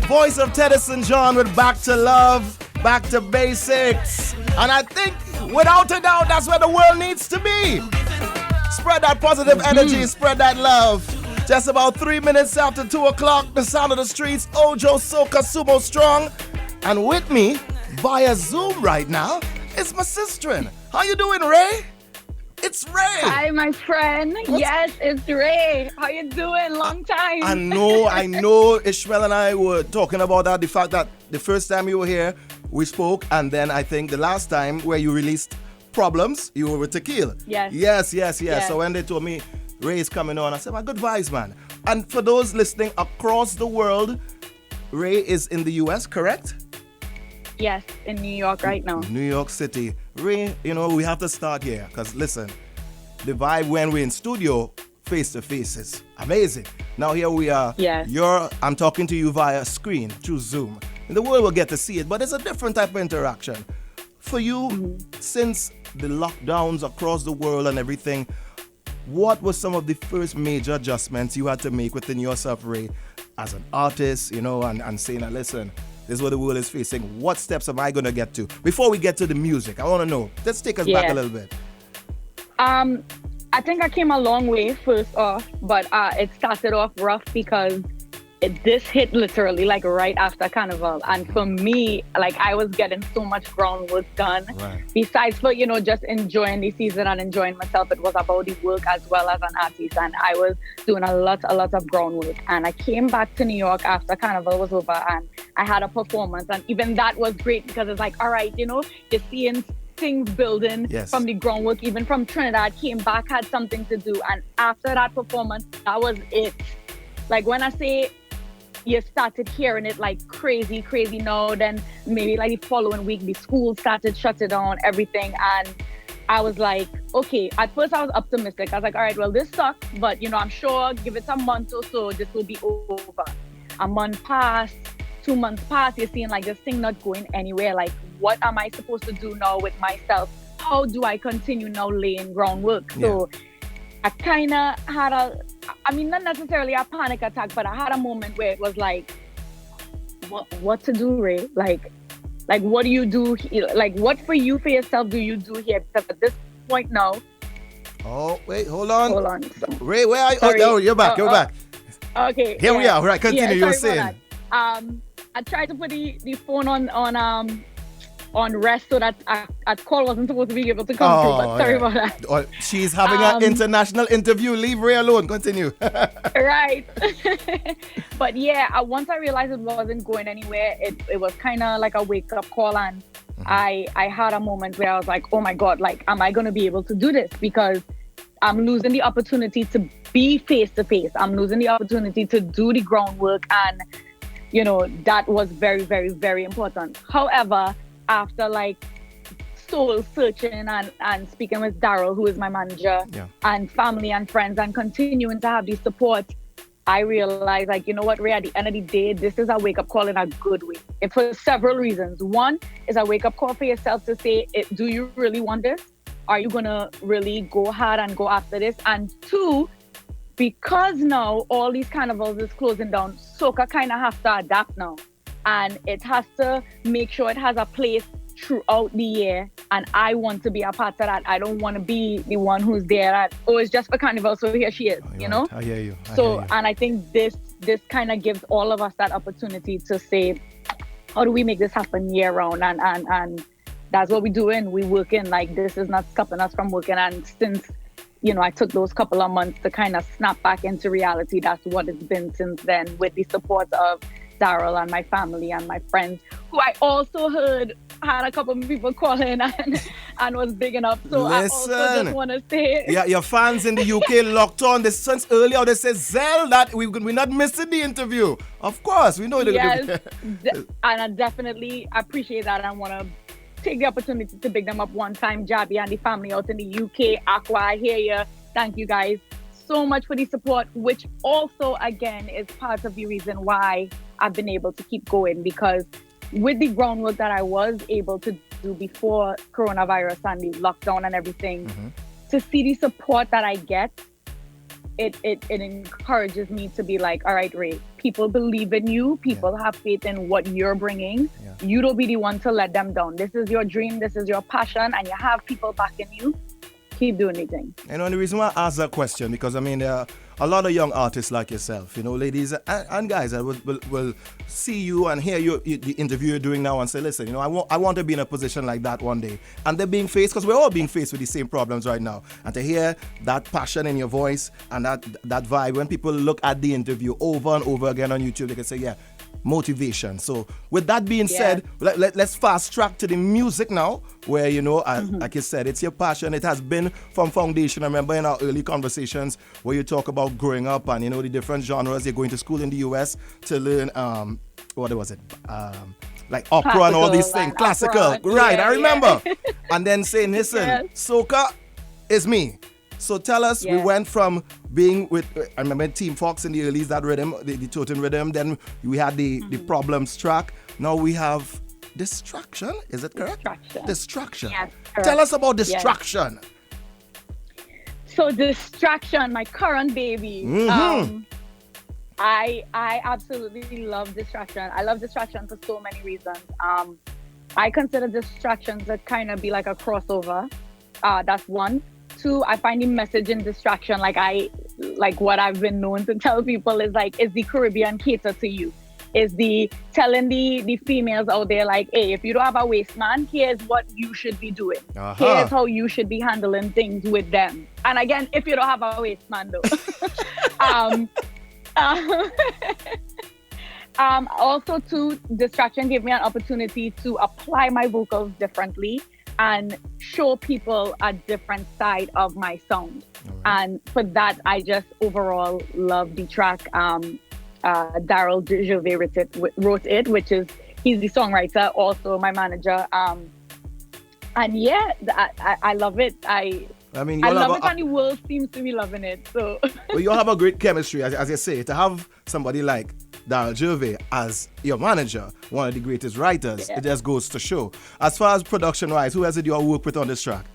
Voice of Teddyson John with Back to Love, Back to Basics. And I think, without a doubt, that's where the world needs to be. Spread that positive energy, spread that love. Just about 3 minutes after 2 o'clock, the sound of the streets, Ojo, Soca, Sumo Strong. And with me, via Zoom right now, is my sister. How you doing, Ray? It's Ray. Hi, my friend. Yes, it's Ray. How you doing? Long time. I know. Ishmael and I were talking about that. The fact that the first time you were here, we spoke. And then I think the last time where you released Problems, you were with Tequila. Yes. Yes. So when they told me Ray is coming on, I said, my good vibes, man. And for those listening across the world, Ray is in the U.S., correct? Yes, in New York right now. New York City. Ray, we have to start here because listen, the vibe when we're in studio face to face is amazing. Now here we are. Yes. I'm talking to you via screen through Zoom. And the world will get to see it, but it's a different type of interaction. For you, since the lockdowns across the world and everything, what were some of the first major adjustments you had to make within yourself, Ray, as an artist, and saying, listen, this is what the world is facing. What steps am I going to get to? Before we get to the music, I want to know. Let's take us back a little bit. I think I came a long way first off, but it started off rough because this hit literally like right after Carnival. And for me, like I was getting so much groundwork done. Right. Besides for, just enjoying the season and enjoying myself, it was about the work as well as an artist. And I was doing a lot of groundwork. And I came back to New York after Carnival was over and I had a performance. And even that was great because it's like, all right, you're seeing things building from the groundwork, even from Trinidad, came back, had something to do. And after that performance, that was it. Like when I say you started hearing it like crazy now, then maybe like the following week, the school started shutting down everything. And I was like, okay, at first I was optimistic. I was like, all right, well, this sucks, but I'm sure give it a month or so, this will be over. A month passed, 2 months passed, you're seeing like this thing not going anywhere. Like, what am I supposed to do now with myself? How do I continue now laying groundwork? So I kind of had not necessarily a panic attack, but I had a moment where it was like, what to do, Ray? Like what do you do here? Like, what for yourself do you do here? Because at this point now. Oh, wait, hold on. So, Ray, where are you? sorry. Oh, you're back. Okay. Here we are. Right, continue. You were saying. I tried to put the phone on rest so that a call wasn't supposed to be able to come through, but sorry about that. She's having an international interview. Leave Ray alone. Continue. Right. But once I realized it wasn't going anywhere, it was kind of like a wake-up call, and I had a moment where I was like, oh my God, like, am I going to be able to do this? Because I'm losing the opportunity to be face-to-face. I'm losing the opportunity to do the groundwork, and, that was very, very, very important. However, after like soul searching and speaking with Daryl, who is my manager, and family and friends, and continuing to have the support, I realized, like, you know what, Ray, at the end of the day, this is a wake-up call in a good way. And for several reasons. One is a wake-up call for yourself to say, do you really want this? Are you going to really go hard and go after this? And two, because now all these carnivals is closing down, Soca kind of has to adapt now. And it has to make sure it has a place throughout the year. And I want to be a part of that. I don't want to be the one who's there at, it's just for Carnival, so here she is, Right. I hear you. And I think this kind of gives all of us that opportunity to say, how do we make this happen year round? And that's what we're doing. We're working. Like, this is not stopping us from working. And since, I took those couple of months to kind of snap back into reality, that's what it's been since then, with the support of Daryl and my family and my friends, who I also heard had a couple of people calling and was big enough. So listen, I also just want to say, your fans in the UK locked on. This since earlier they said, Zell, that we're not missing the interview. Of course, we know it. Yes, and I definitely appreciate that. I want to take the opportunity to big them up one time. Jabby and the family out in the UK, Aqua, I hear you. Thank you guys so much for the support, which also, again, is part of the reason why I've been able to keep going, because with the groundwork that I was able to do before coronavirus and the lockdown and everything, to see the support that I get, it encourages me to be like, all right, Ray, people believe in you. People have faith in what you're bringing. Yeah. You don't be the one to let them down. This is your dream. This is your passion. And you have people backing you. Keep doing anything. And the reason why I asked that question, because I mean, there are a lot of young artists like yourself, you know, ladies and guys that will see you and hear you, the interview you're doing now and say, listen, you know, I want to be in a position like that one day. And they're being faced, because we're all being faced with the same problems right now. And to hear that passion in your voice and that vibe, when people look at the interview over and over again on YouTube, they can say, yeah, motivation. So with that being said, let's fast track to the music now, where, you know, like you said, it's your passion. It has been from foundation. I remember in our early conversations where you talk about growing up and, you know, the different genres. You're going to school in the US to learn what was it, like opera classical, and all these things, classical, right? I remember. And then saying, listen, soca is me. So tell us, we went from being with, I remember Team Fox in the early, that rhythm, the Totem rhythm. Then we had the Problems track. Now we have Distraction. Is it correct? Distraction. Yes, correct. Tell us about Distraction. Yes. So Distraction, my current baby. I absolutely love Distraction. I love Distraction for so many reasons. I consider Distraction to kind of be like a crossover. That's one. Two, I find the message in Distraction, like what I've been known to tell people is like, is the Caribbean cater to you? Is the telling the females out there like, hey, if you don't have a waist man, here's what you should be doing. Here's how you should be handling things with them. And again, if you don't have a waist man though. Also too, Distraction gave me an opportunity to apply my vocals differently and show people a different side of my sound. Right. And for that, I just overall love the track. Daryl Gervais wrote it, which is, he's the songwriter, also my manager. And yeah, I love it. I love it, and the world seems to be loving it. So well, you all have a great chemistry, as you say. To have somebody like Daryl Gervais as your manager, one of the greatest writers, it just goes to show. As far as production-wise, who else did you all work with on this track?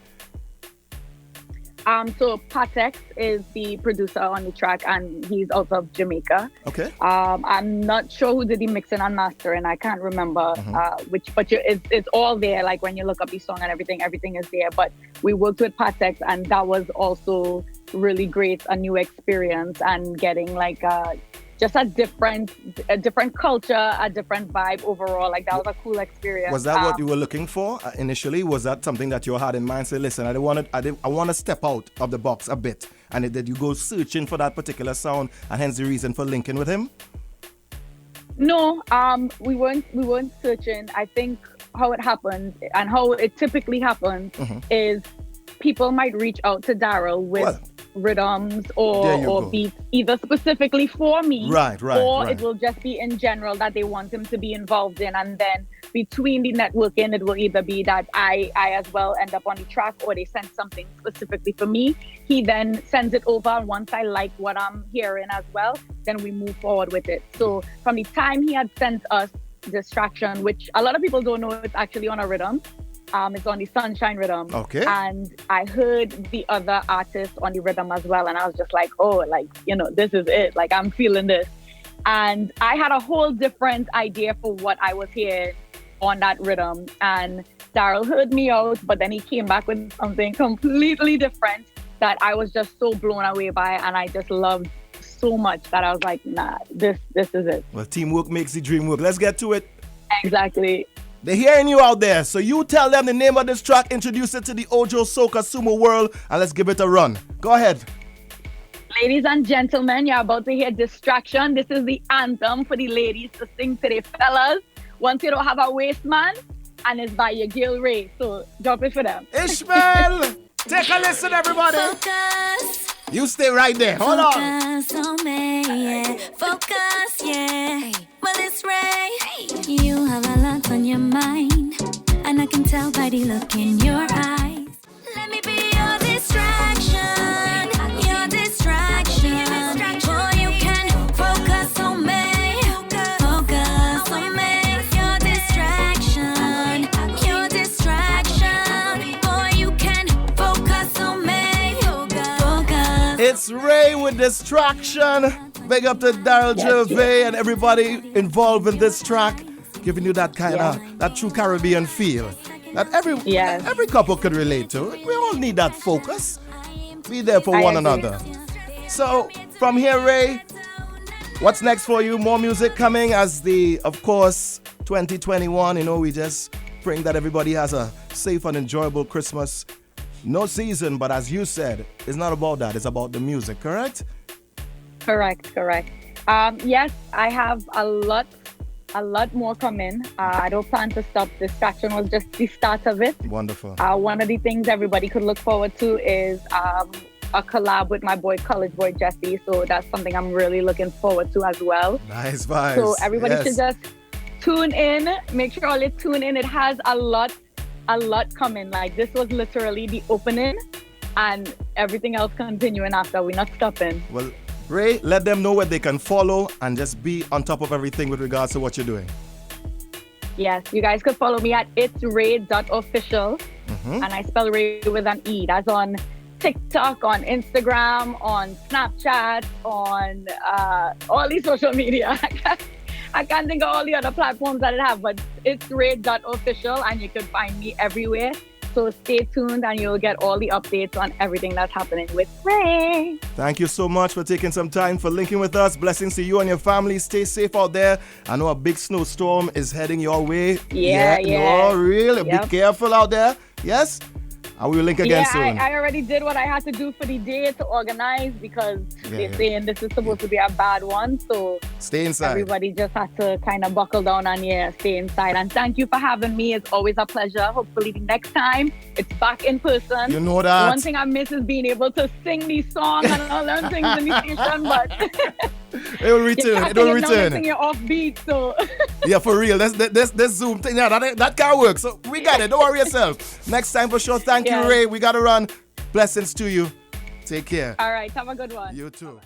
So Patex is the producer on the track, and he's out of Jamaica. Okay. I'm not sure who did the mixing and mastering. I can't remember which, but it's all there. Like when you look up the song and everything is there. But we worked with Patex, and that was also really great, a new experience, and getting like just a different culture, a different vibe overall. Like that was a cool experience. Was that what you were looking for initially? Was that something that you had in mind? Say, listen, I want to step out of the box a bit. And did you go searching for that particular sound, and hence the reason for linking with him? No, we weren't searching. I think how it happened and how it typically happens is people might reach out to Daryl with rhythms or beats either specifically for me, or it will just be in general that they want him to be involved in, and then between the networking it will either be that I as well end up on the track, or they send something specifically for me. He then sends it over, and once I like what I'm hearing as well, then we move forward with it. So from the time he had sent us Distraction, which a lot of people don't know, it's actually on a rhythm. It's on the Sunshine rhythm. Okay. And I heard the other artists on the rhythm as well. And I was just like, oh, like, you know, this is it. Like, I'm feeling this. And I had a whole different idea for what I was hearing on that rhythm. And Daryl heard me out, but then he came back with something completely different that I was just so blown away by. And I just loved so much that I was like, nah, this is it. Well, teamwork makes the dream work. Let's get to it. Exactly. They're hearing you out there, so you tell them the name of this track, introduce it to the Ojo Soca Sumo world, and let's give it a run. Go ahead. Ladies and gentlemen, you're about to hear Distraction. This is the anthem for the ladies to sing to the fellas once you don't have a waist man, and it's by your girl Ray. So drop it for them. Ishmael, take a listen, everybody. Focus. You stay right there. Hold on. Focus on me, yeah. Focus, yeah. Well, it's Ray. You have a lot on your mind, and I can tell by the look in your eyes. Let me be your distraction. Your distraction. Boy, you can focus on me. Focus on me. Your distraction. Your distraction. Boy, you can focus on me. Focus. It's Ray with Distraction. Big up to Daryl Gervais and everybody involved in this track, giving you that kind of, that true Caribbean feel that every couple could relate to. We all need that focus. Be there for one another. So, from here, Ray, what's next for you? More music coming as of course, 2021. You know, we just praying that everybody has a safe and enjoyable Christmas. No season, but as you said, it's not about that. It's about the music, correct? Correct. Yes, I have a lot more coming. I don't plan to stop. Distraction was just the start of it. Wonderful. One of the things everybody could look forward to is a collab with my boy, college boy Jesse. So that's something I'm really looking forward to as well. Nice vibes. So everybody should just tune in. Make sure all you tune in. It has a lot coming. Like, this was literally the opening, and everything else continuing after. We're not stopping. Well, Ray, let them know where they can follow and just be on top of everything with regards to what you're doing. Yes, you guys could follow me at itsray.official. And I spell Ray with an E. That's on TikTok, on Instagram, on Snapchat, on all these social media. I can't think of all the other platforms that I have, but it's ray.official, and you can find me everywhere. So stay tuned and you'll get all the updates on everything that's happening with Ray. Thank you so much for taking some time for linking with us. Blessings to you and your family. Stay safe out there. I know a big snowstorm is heading your way. Yeah. No, really. Be careful out there. Yes? And we will link again soon. I already did what I had to do for the day to organize, because they're saying this is supposed to be a bad one. So stay inside. Everybody just has to kind of buckle down and stay inside. And thank you for having me. It's always a pleasure. Hopefully the next time it's back in person. You know that. One thing I miss is being able to sing these songs and all them things in the station, but it will return. It will return. You're offbeat, so yeah, for real. This Zoom thing, that can't work. So we got it. Don't worry yourself. Next time for sure. Thank you, Ray. We gotta run. Blessings to you. Take care. All right. Have a good one. You too.